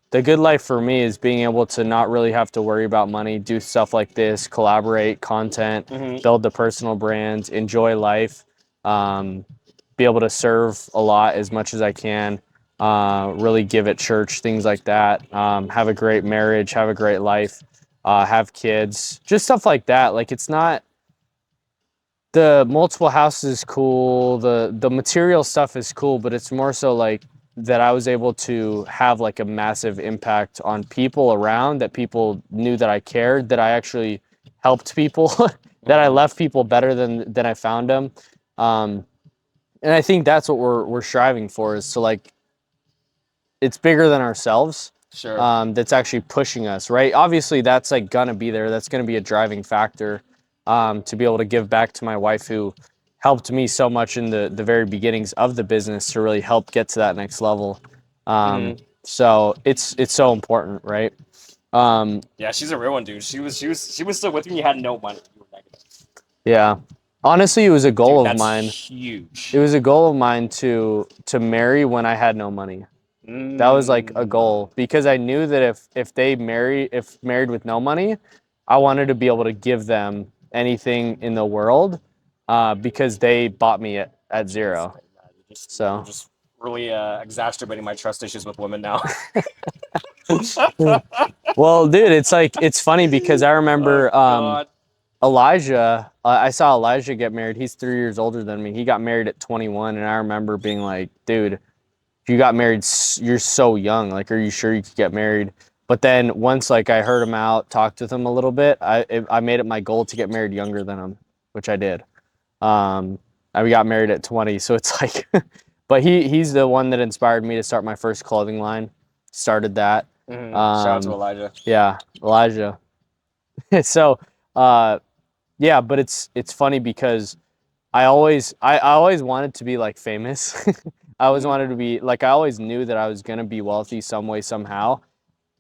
the good life for me is being able to not really have to worry about money, do stuff like this, collaborate, content, Mm-hmm. build the personal brands, enjoy life, be able to serve a lot as much as I can, really give at church, things like that, have a great marriage, have a great life, have kids, just stuff like that. Like it's not, the multiple houses is cool, the material stuff is cool, but it's more so like that I was able to have like a massive impact on people around, that people knew that I cared, that I actually helped people, that I left people better than I found them. And I think that's what we're striving for, is to like, it's bigger than ourselves. Sure. That's actually pushing us, right? Obviously that's like gonna be there. That's gonna be a driving factor, to be able to give back to my wife, who helped me so much in the very beginnings of the business to really help get to that next level. So it's so important, right? Yeah, she's a real one, dude. She was still with you. You had no money. You were negative. Yeah. Honestly, it was a goal Dude, of that's mine. huge. It was a goal of mine to marry when I had no money. That was like a goal, because I knew that if married with no money, I wanted to be able to give them anything in the world, because they bought me at zero. You're just really exacerbating my trust issues with women now. Well, dude, it's funny because I remember Elijah. I saw Elijah get married. He's 3 years older than me. He got married at 21, and I remember being like, dude, you got married, you're so young. Like, are you sure you could get married? But then once like I heard him out, talked with him a little bit, I made it my goal to get married younger than him, which I did. I got married at 20, so it's like, but he's the one that inspired me to start my first clothing line. Started that. Shout out to Elijah. Yeah, Elijah. So, yeah, but it's funny because I always wanted to be like famous. I always wanted to be like, I always knew that I was gonna be wealthy some way, somehow.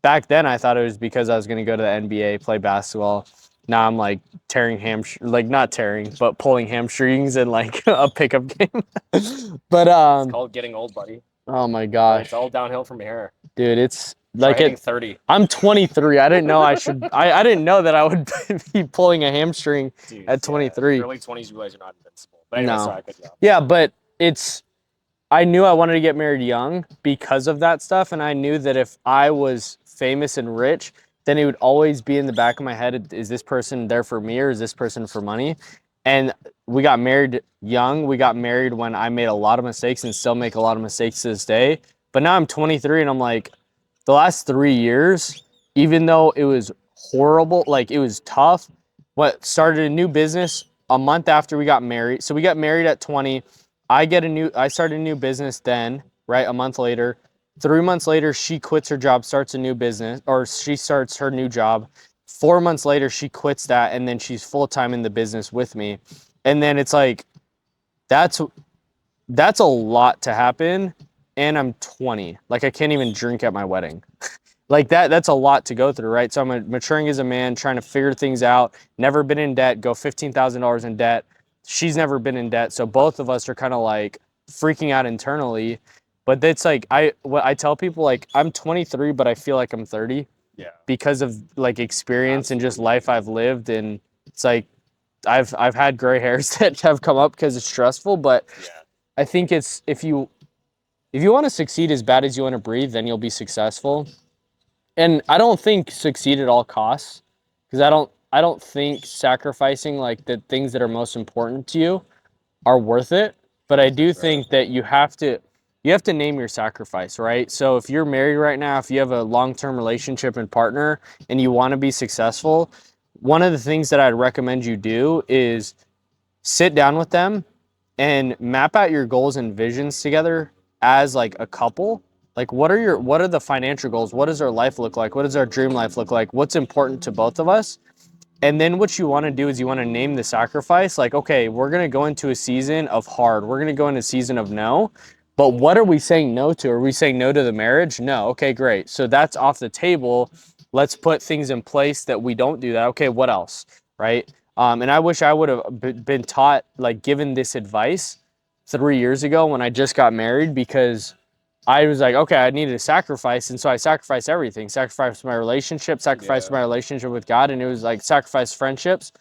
Back then I thought it was because I was gonna go to the NBA, play basketball. Now I'm like not tearing, but pulling hamstrings in like a pickup game. But It's called getting old, buddy. oh my gosh, It's all downhill from here. dude, it's Try like hitting 30. I'm 23. I didn't know I didn't know that I would be pulling a hamstring Dude, at 23. Early 20s, you realize you're not invincible. But anyway, No. sorry, I cut you off. Yeah, but I knew I wanted to get married young because of that stuff, and I knew that if I was famous and rich, then it would always be in the back of my head, is this person there for me or is this person for money? And we got married young. We got married when I made a lot of mistakes and still make a lot of mistakes to this day. But now I'm 23 and I'm like, the last 3 years, even though it was horrible, like it was tough, started a new business a month after we got married. So we got married at 20. I started a new business then. right? A month later. 3 months later, she quits her job, starts a new business, or she starts her new job. 4 months later, she quits that, and then she's full-time in the business with me. And then it's like, that's a lot to happen, and I'm 20. Like, I can't even drink at my wedding. Like that's a lot to go through, right? So I'm maturing as a man, trying to figure things out, never been in debt, go $15,000 in debt. She's never been in debt. So both of us are kind of like freaking out internally. But it's like, what I tell people, like, I'm 23, but I feel like I'm 30 because of like experience and just life I've lived. And it's like, I've had gray hairs that have come up because it's stressful, but I think it's, if you want to succeed as bad as you want to breathe, then you'll be successful. And I don't think succeed at all costs, because I don't think sacrificing like the things that are most important to you are worth it. But I do think that you have to name your sacrifice, right? So if you're married right now, if you have a long-term relationship and partner and you want to be successful, one of the things that I'd recommend you do is sit down with them and map out your goals and visions together as like a couple. Like, what are the financial goals? What does our life look like? What does our dream life look like? What's important to both of us? And then what you want to do is you want to name the sacrifice. Like, okay, we're going to go into a season of hard. We're going to go into a season of no. But what are we saying no to? Are we saying no to the marriage? No. Okay, great. So that's off the table. Let's put things in place that we don't do that. Okay, what else? Right? And I wish I would have been taught, like, given this advice 3 years ago when I just got married, because I was like, okay, I needed a sacrifice. And so I sacrificed everything, sacrificed my relationship, sacrificed my relationship with God. And it was like sacrifice friendships.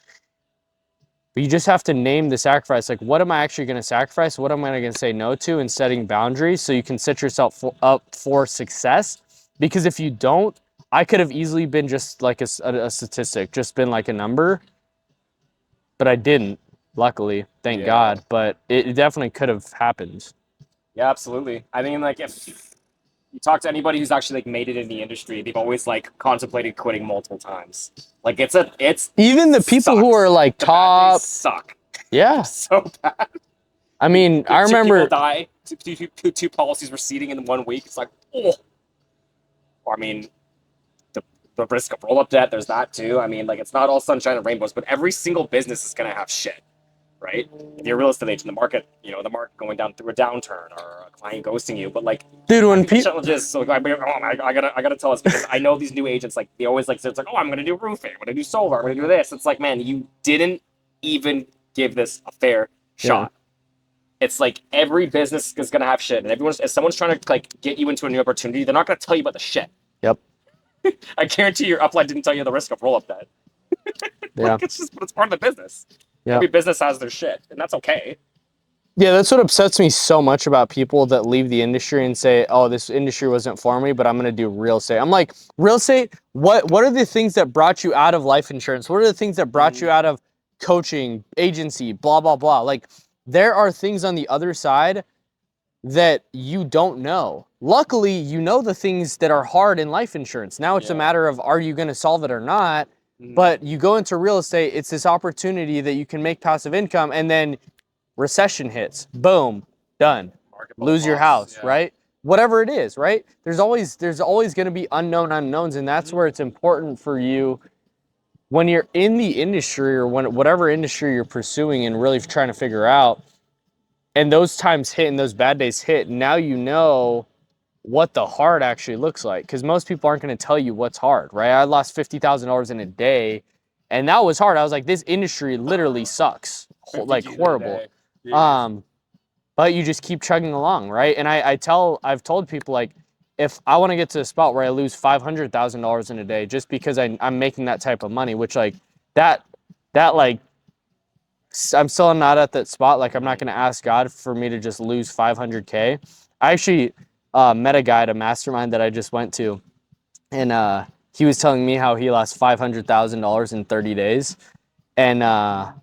But you just have to name the sacrifice. Like, what am I actually going to sacrifice? What am I going to say no to? And setting boundaries so you can set yourself up for success. Because if you don't, I could have easily been just like a statistic, just been like a number. But I didn't, luckily, thank God. But it definitely could have happened. Yeah, absolutely. I mean, like, if you talk to anybody who's actually like made it in the industry, they've always like contemplated quitting multiple times. Like, it's Even the people who are like the bad top, days suck. yeah. So bad. I mean, I Two remember. people die. Two policies receding in 1 week. It's like, oh. I mean, the risk of roll up debt. There's that too. I mean, like, it's not all sunshine and rainbows, but every single business is gonna have shit, right? If you're a real estate agent, the market, the market going down through a downturn or a client ghosting you, but like, Dude, when people challenges. So I gotta tell us, because I know these new agents, like, they always like say, it's like, oh, I'm gonna do roofing, I'm gonna do solar, I'm gonna do this. It's like, man, you didn't even give this a fair shot. It's like every business is gonna have shit, and if someone's trying to like get you into a new opportunity, they're not gonna tell you about the shit. Yep. I guarantee your upline didn't tell you the risk of roll up debt. Yeah. Like, it's part of the business. Yeah. Every business has their shit, and that's okay. Yeah, that's what upsets me so much about people that leave the industry and say, "Oh, this industry wasn't for me, but I'm going to do real estate." I'm like, "Real estate? What are the things that brought you out of life insurance? What are the things that brought you out of coaching, agency, blah blah blah?" Like, there are things on the other side that you don't know. Luckily, you know the things that are hard in life insurance. Now it's a matter of, are you going to solve it or not? But you go into real estate, it's this opportunity that you can make passive income, and then recession hits, boom, done. Lose your house, right? Whatever it is, right? There's always going to be unknown unknowns, and that's where it's important for you, when you're in the industry or whatever industry you're pursuing and really trying to figure out, and those times hit and those bad days hit, now you know what the hard actually looks like, because most people aren't going to tell you what's hard, right? I lost $50,000 in a day, and that was hard. I was like, this industry literally sucks, like horrible. But you just keep chugging along, right? And I've told people, like, if I want to get to the spot where I lose $500,000 in a day just because I'm making that type of money, which like that like, I'm still not at that spot. Like, I'm not going to ask God for me to just lose 500K. I actually met a guy at a mastermind that I just went to, and he was telling me how he lost $500,000 in 30 days, and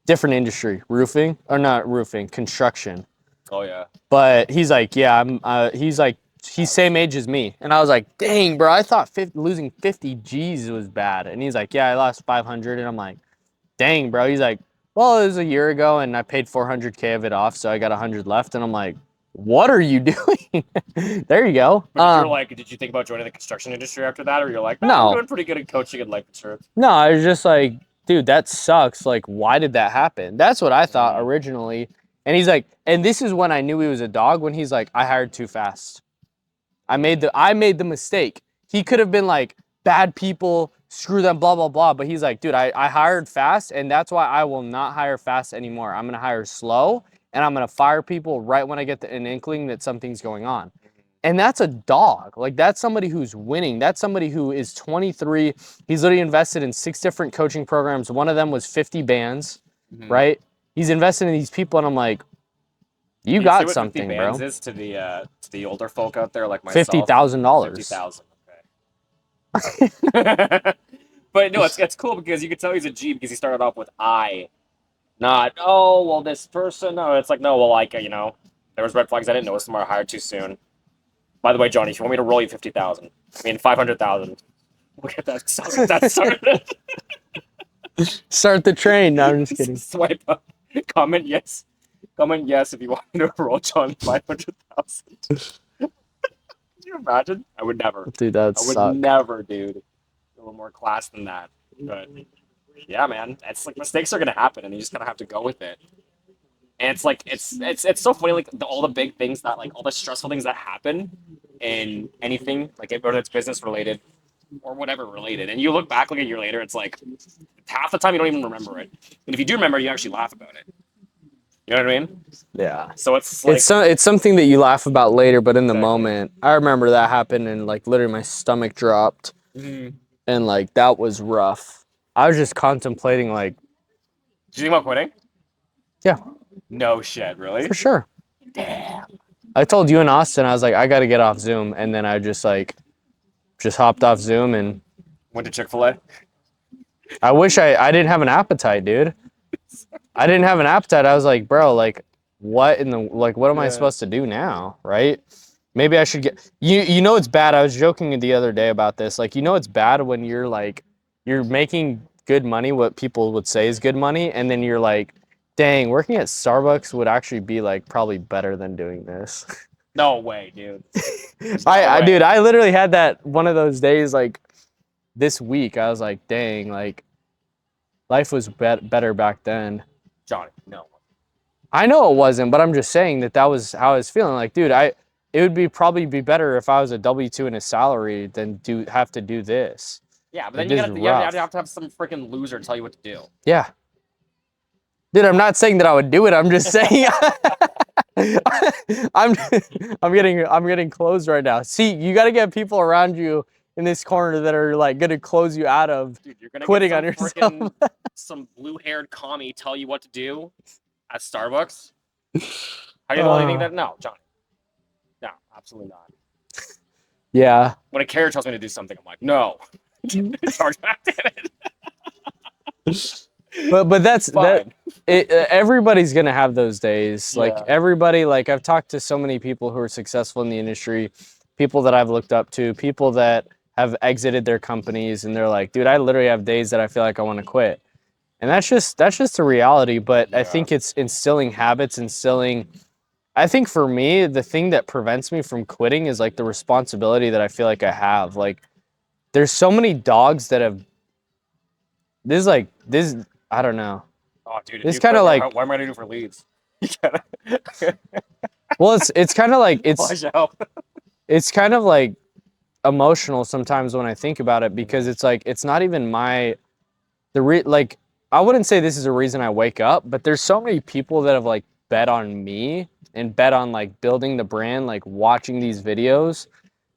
different industry, roofing, or not roofing, construction. Oh yeah. But he's like, yeah, he's same age as me. And I was like, dang, bro, I thought losing 50 G's was bad. And he's like, yeah, I lost 500. And I'm like, dang, bro. He's like, well, it was a year ago and I paid 400K of it off, so I got 100 left. And I'm like, what are you doing? There you go. But you're like, did you think about joining the construction industry after that, or you're like, no, I'm No, doing pretty good at coaching and life insurance? no, I was just like, dude, that sucks. Like, why did that happen? That's what I thought Mm. originally. And he's like, and this is when I knew he was a dog, when he's like, I hired too fast. I made the mistake. He could have been like, bad people, screw them, blah, blah, blah. But he's like, dude, I hired fast, and that's why I will not hire fast anymore. I'm gonna hire slow, and I'm gonna fire people right when I get an inkling that something's going on. And that's a dog. Like, that's somebody who's winning. That's somebody who is 23. He's literally invested in 6 different coaching programs. One of them was 50 bands, right? He's invested in these people, and I'm like, you got what 50 something, bands bro. is to the older folk out there like myself. $50,000. 50,000. Okay. But no, it's cool because you can tell he's a G because he started off with I, not oh well this person. No, it's like no, well like there was red flags I didn't notice them or I hired too soon. By the way, Johnny, if you want me to roll you 50,000, I mean 500,000, we'll get that started. Start the train. No, I'm just kidding. Swipe up. Comment yes. Comment yes if you want me to roll John 500,000. Can you imagine? I would never. Dude, that I would suck. never, dude. A little more class than that. But yeah, man, it's like mistakes are gonna happen, and you just gotta have to go with it. And it's like it's so funny, like all the big things that like all the stressful things that happen in anything, like whether it's business related or whatever related, and you look back like a year later, it's like half the time you don't even remember it, and if you do remember, you actually laugh about it. You know what I mean? Yeah. So it's like It's something that you laugh about later, but in the Exactly. moment, I remember that happened and like literally my stomach dropped and like that was rough. I was just contemplating like, Did you think about quitting? yeah, No shit, really? for sure. Damn. I told you and Austin, I was like, I got to get off Zoom. And then I just hopped off Zoom and Went to Chick-fil-A. I wish I didn't have an appetite, dude. I didn't have an appetite. I was like, bro, like what in the, like, what am I supposed to do now? Right? Maybe I should get, you know, it's bad. I was joking the other day about this. Like, you know, it's bad when you're like, you're making good money, what people would say is good money. And then you're like, dang, working at Starbucks would actually be like probably better than doing this. No way, dude. Dude, I literally had that one of those days like this week. I was like, dang, like life was better back then. Johnny, no. I know it wasn't, but I'm just saying that was how I was feeling. Like, dude, it would probably be better if I was a W-2 and a salary than have to do this. Yeah, but Like, then you have to have some freaking loser tell you what to do. Yeah. Dude, I'm not saying that I would do it. I'm just saying I'm getting closed right now. See, you got to get people around you in this corner that are like going to close you out of quitting on yourself. Some blue-haired commie tell you what to do at Starbucks. How do you only think that? No, Johnny. No, absolutely not. Yeah. When a carrier tells me to do something, I'm like, no. Charge back, damn it. But that's that. Everybody's gonna have those days. Like everybody, like I've talked to so many people who are successful in the industry, people that I've looked up to, people that have exited their companies, and they're like, dude, I literally have days that I feel like I want to quit, and that's just the reality. But I think it's instilling habits, I think for me, the thing that prevents me from quitting is like the responsibility that I feel like I have. Like, there's so many dogs that have. This. I don't know. Oh, dude, it's kind of like. What am I gonna do for leads? Well, it's kind of like it's kind of like emotional sometimes when I think about it because it's like it's not even like I wouldn't say this is a reason I wake up, but there's so many people that have like bet on me and bet on like building the brand, like watching these videos,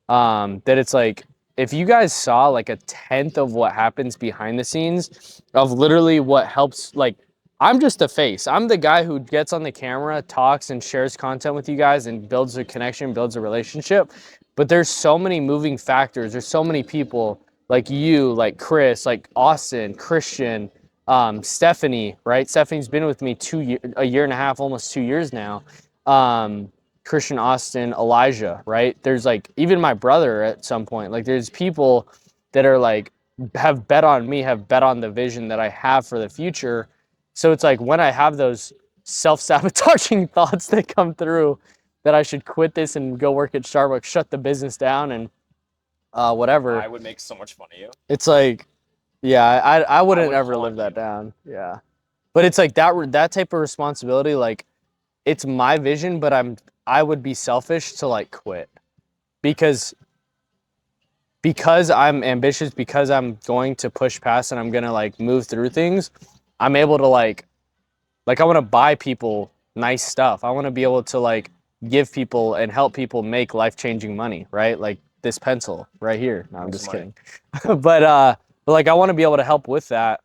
that it's like if you guys saw like a tenth of what happens behind the scenes of literally what helps, like I'm just a face. I'm the guy who gets on the camera, talks and shares content with you guys and builds a connection, builds a relationship. But there's so many moving factors. There's so many people like you, like Chris, like Austin, Christian, Stephanie, right? Stephanie's been with me a year and a half, almost 2 years now. Christian, Austin, Elijah, right? There's like even my brother at some point. Like there's people that are like have bet on me, have bet on the vision that I have for the future. So it's like when I have those self-sabotaging thoughts that come through, that I should quit this and go work at Starbucks, shut the business down, and whatever. I would make so much fun of you. It's like, yeah, I wouldn't would ever haunt live that you. down. Yeah, but it's like that type of responsibility. Like, it's my vision, but I would be selfish to like quit because I'm ambitious, because I'm going to push past and I'm gonna like move through things. I'm able to like I want to buy people nice stuff. I want to be able to like give people and help people make life-changing money, right? Like this pencil right here. No, I'm Make just some money. kidding. But like I want to be able to help with that.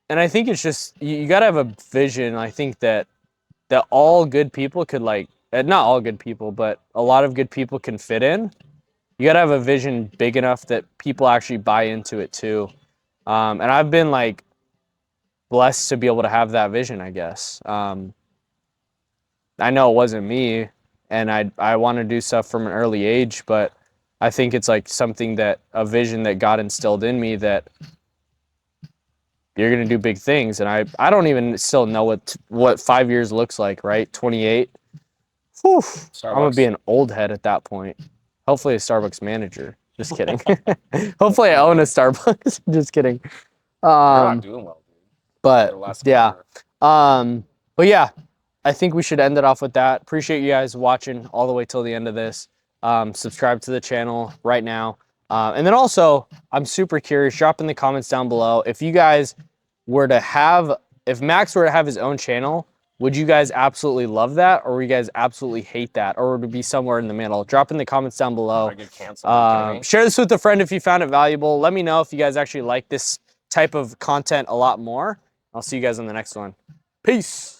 And I think it's just you got to have a vision. I think that all good people could like not all good people, but a lot of good people can fit in. You got to have a vision big enough that people actually buy into it too. And I've been like blessed to be able to have that vision, I guess. I know it wasn't me, and I want to do stuff from an early age, but I think it's like something that a vision that God instilled in me that you're gonna do big things, and I don't even still know what 5 years looks like, right? 28. Whew, I'm gonna be Starbucks. an old head at that point. Hopefully, a Starbucks manager. Just kidding. Hopefully, I own a Starbucks. Just kidding. You're not Um, doing well, dude. For but the last yeah, quarter. but yeah, I think we should end it off with that. Appreciate you guys watching all the way till the end of this. Subscribe to the channel right now. And then also, I'm super curious, drop in the comments down below. If you guys were to have, if Max were to have his own channel, would you guys absolutely love that? Or would you guys absolutely hate that? Or would it be somewhere in the middle? Drop in the comments down below. I get canceled. Are you kidding me? Share this with a friend if you found it valuable. Let me know if you guys actually like this type of content a lot more. I'll see you guys on the next one. Peace.